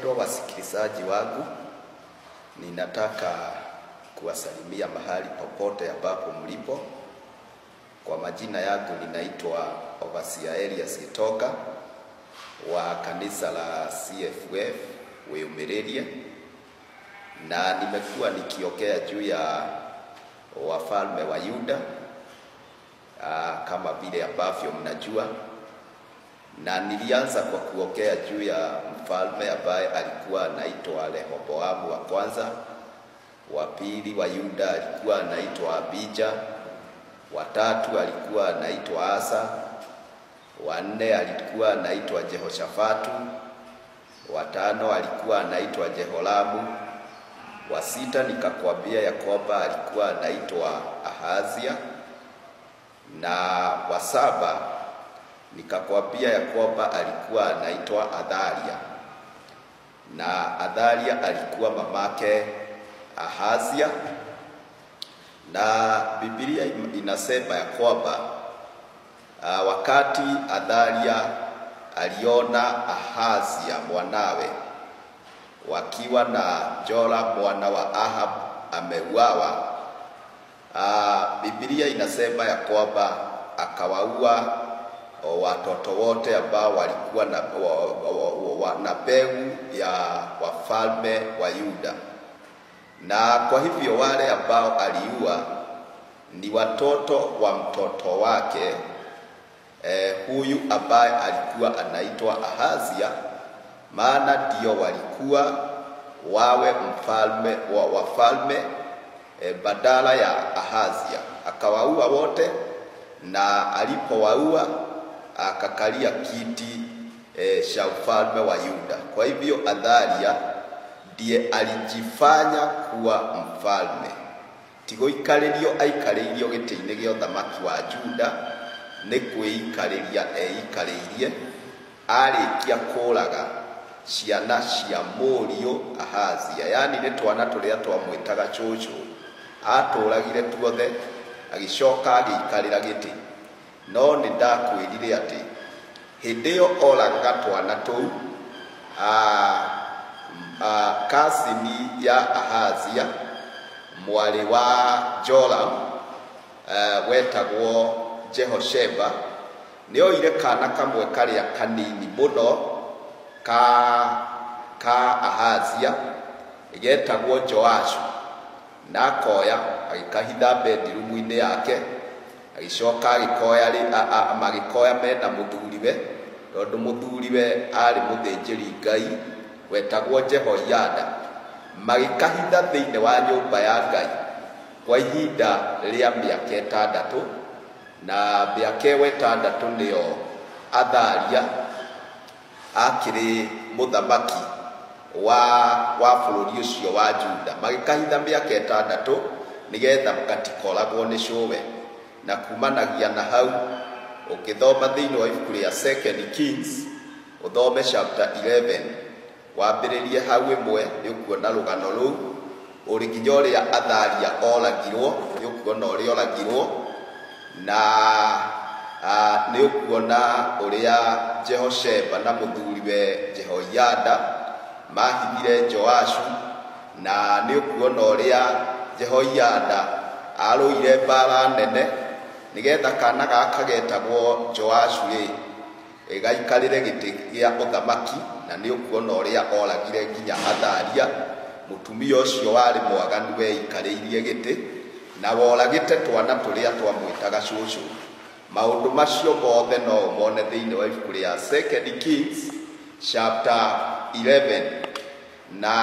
Wapendwa wasikilizaji wangu, ninataka kuwasalimia mahali popote ambapo mlipo. Kwa majina yangu ninaitwa Overseer Elias Gitoka wa kanisa la CFF Weumereria, na nimekuwa nikiongea juu ya wafalme wa Yuda kama vile ambavyo mnajua, na nilianza kwa kuongea juu ya mfalme ambaye alikuwa anaitwa Rehoboamu wa kwanza. Wa pili wa Yuda alikuwa anaitwa Abija. Wa tatu alikuwa anaitwa Asa. Wa nne alikuwa anaitwa Jehoshafatu. Wa tano alikuwa anaitwa Jehoramu. Wa sita nikakwambia ya kwamba alikuwa anaitwa Ahazia, na wa saba nikakwambia ya kwamba alikuwa anaitwa Athalia, na Athalia alikuwa mamake Ahazia. Na Biblia inasema ya kwamba wakati Athalia aliona Ahazia mwanawe wakiwa na Joram mwana wa Ahab ameuawa, Biblia inasema ya kwamba akawaua watoto wote ambao walikuwa na mbegu ya wafalme wa Yuda. Na kwa hivyo wale ambao aliua ni watoto wa mtoto wake huyu ambaye alikuwa anaitwa Ahazia, maana ndio walikuwa wawe mfalme wa wafalme badala ya Ahazia. Akawaua wote, na alipowaua akakalia kiti cha ufalme wa Yuda. Kwa hivyo Athalia ndiye alijifanya kuwa mfalme. Tigo ikaririo aikaririo gĩtĩ-inĩ gĩa ũthamaki wa Juda, nĩ kwĩikarĩria eikaririe arĩkia kũraga ciana cia mũriũ Ahazia. Yani nĩ twana tũrĩa twamwĩtaga cũcũ, atũragire tuothe agĩcoka agĩikarĩra gĩtĩ. No nĩ ndakwĩrire atĩ hĩndĩ ĩyo oraga twana tũu, kasini ya Ahazia mwari wa Joram wetagwo Jehosheba nĩoire kana kamwe karĩa kanini mũno ka Ahazia getagwo Joashu, na akoya agĩkahitha bedroom-inĩ yake, agĩcoka magĩkoya mena mũthuriwe, tondũ mũthuriwe arĩ mũthĩnjĩri Ngai wetagwo Jehoiada. Magĩkahitha thĩinĩ wa nyũmba ya Ngai kwa ihinda rĩa mĩaka 6, na mĩaka ĩyo 6 nĩyo Athalia akĩrĩ mũthamaki wa bũrũri ũcio wa Juda. Magĩkahitha mĩaka 6 nĩgetha gatikoragwo nĩ cũwe. Na kumanagia na hau, ũkĩthoma thĩinĩ wa ibuku rĩa 2 Kings ũthome chapter 11, wambĩrĩrie hau ĩmwe, nĩũkuona rũgano rũu ũrĩ nginya ũrĩa Athalia oragirwo, nĩũkuona ũrĩa oragirwo, na nĩũkuona ũrĩa Jehosheba na mũthuriwe Jehoiada mahithire Joashu, na nĩũkuona ũrĩa Jehoiada arũire mbara nene nĩgetha kana gaka getagwo Joashu gaikarĩre gĩtĩ gĩa ũthamaki. Na nĩũkuona ũrĩa oragire nginya Athalia, mũtumia ũcio warĩ mwaganu weikarĩirie gĩtĩ, na woragĩte twana tũrĩa twamwĩtaga cũcũ. Maũndũ macio mothe no ũmone thĩinĩ wa ibuku rĩa 2 Kings chapter 11. Na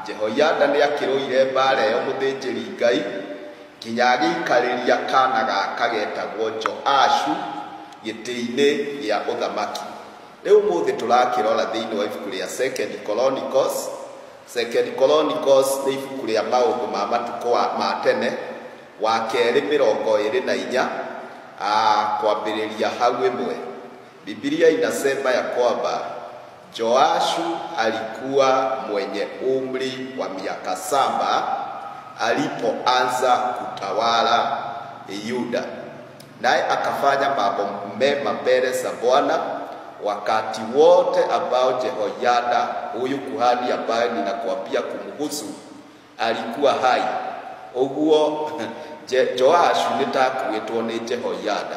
Jehoiada nĩakĩrũire mbara ĩyo mũthĩnjĩri Ngai nginya agĩikarĩria kana gaka getagwo Joashu gĩtĩ-inĩ gĩa ũthamaki. Rĩu ũmũthĩ tũrakĩrora thĩinĩ wa ibuku rĩa 2 Chronicles. 2 Chronicles nĩ ibuku rĩa maũndũ ma matukũ ma tene, wa 2:24 kwambĩrĩria hau ĩmwe. Biblia inasema ya kwamba Joashu alikuwa mwenye umri wa miaka 7 alipoanza kutawala Yuda, naye akafanya mambo mema mbele za Bwana wakati wote ambao Jehoiada huyu kuhani ambaye ninakuambia kumhusu alikuwa hai. Oguo Joashu nitakuitwa ni Jehoyada.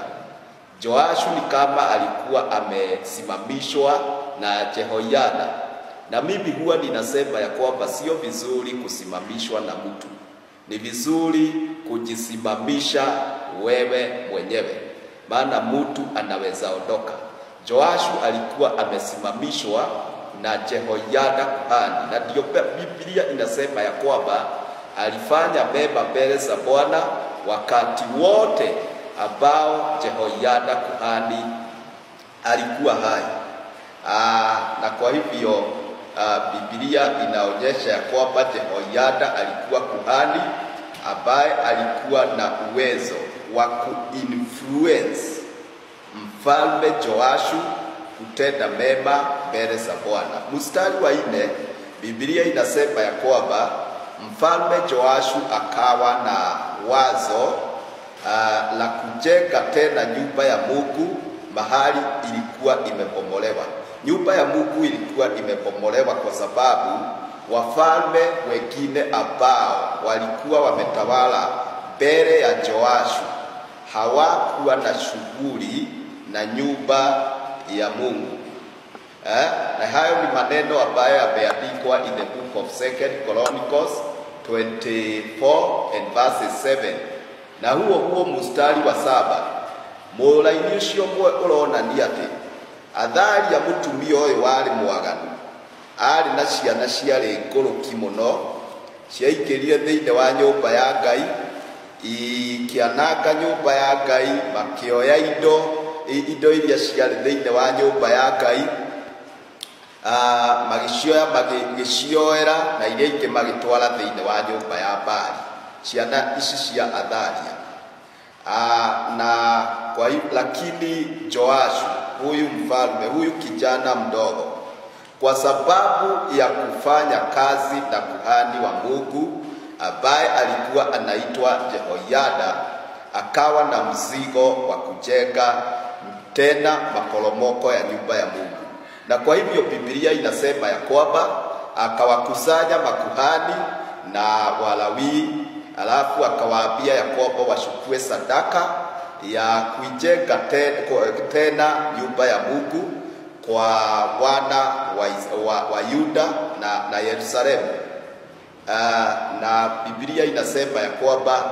Joashu ni kama alikuwa amesimamishwa na Jehoyada. Na mimi huwa ninasema ya kwamba sio vizuri kusimamishwa na mtu. Ni vizuri kujisimamisha wewe mwenyewe. Maana mtu anaweza ondoka. Joashu alikuwa amesimamishwa na Jehoyada kuhani. Na ndio Biblia inasema ya kwamba alifanya mema mbele za Bwana wakati wote ambao Jehoyada kuhani alikuwa hai. Na kwa hivyo Biblia inaonyesha ya kwamba Jehoyada alikuwa kuhani ambaye alikuwa na uwezo wa kuinfluence mfalme Joashu kutenda mema mbele za Bwana. Mstari wa 4 Biblia inasema ya kwamba mfalme Joashu akawa na wazo la kujenga tena nyumba ya Mungu mahali ilikuwa imebomolewa. Nyumba ya Mungu ilikuwa imebomolewa kwa sababu wafalme wengine ambao walikuwa wametawala mbele ya Joashu hawakuwa na shughuli na nyumba ya Mungu. Na hayo ni maneno ambayo yameandikwa in the book of 2 Chronicles 24 and verses 7. Na huo mstari wa 7 mulaini ucio uronania ati athari ya mutumia uyu wari mwaganu ari na ciana ciari ngũrũki mũno ciaingĩrire thĩinĩ wa nyũmba ya Ngai, ikiananga nyũmba ya Ngai, makĩoya indo iria ciarĩ thĩinĩ wa nyũmba ya Ngai, magĩcioera na iria ingĩ magĩtwara thĩinĩ wa nyũmba ya Baali. Ciana ici cia Athalia. Na kwa hiyo lakini Joashu huyu mfalme, huyu kijana mdogo, kwa sababu ya kufanya kazi na kuhani wa Mungu ambaye alikuwa anaitwa Jehoyada, akawa na mzigo wa kujenga tena maporomoko ya nyumba ya Mungu. Na kwa hivyo Biblia inasema ya kwamba akawakusanya makuhani na Walawi, alafu akawaambia ya kwamba wachukue sadaka ya kujenga tena nyumba ya Mungu kwa wana wa Yuda na Yerusalemu. Na Biblia inasema ya kwamba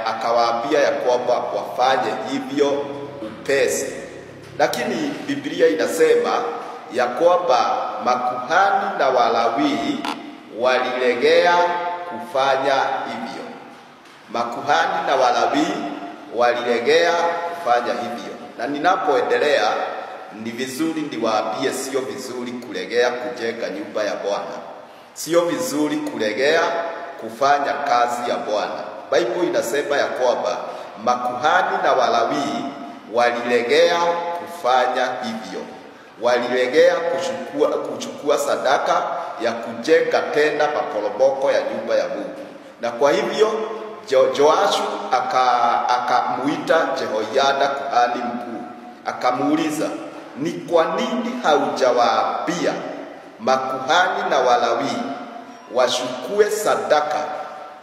akawaambia ya kwamba wafanye hivyo upesi. Lakini Biblia inasema ya kwamba makuhani na Walawi walilegea kufanya hivyo. Makuhani na Walawi walilegea kufanya hivyo. Na ninapoendelea ni vizuri niwaambie, sio vizuri kulegea kujenga nyumba ya Bwana. Sio vizuri kulegea kufanya kazi ya Bwana. Bible inasema ya kwamba makuhani na Walawi walilegea kufanya hivyo. Walilegea kuchukua sadaka ya kujenga tena maporomoko ya nyumba ya Mungu. Na kwa hivyo Joashu akamuita Jehoyada kuhani mkuu, akamuuliza, ni kwa nini haujawaambia makuhani na Walawi wachukue sadaka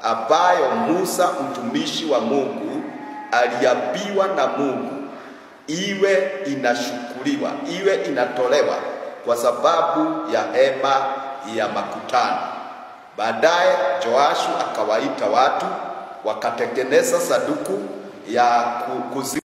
ambayo Musa mtumishi wa Mungu aliambiwa na Mungu iwe inashukuriwa, iwe inatolewa kwa sababu ya hema ya makutano? Baadaye Joashu akawaita watu, wakatengeneza sanduku ya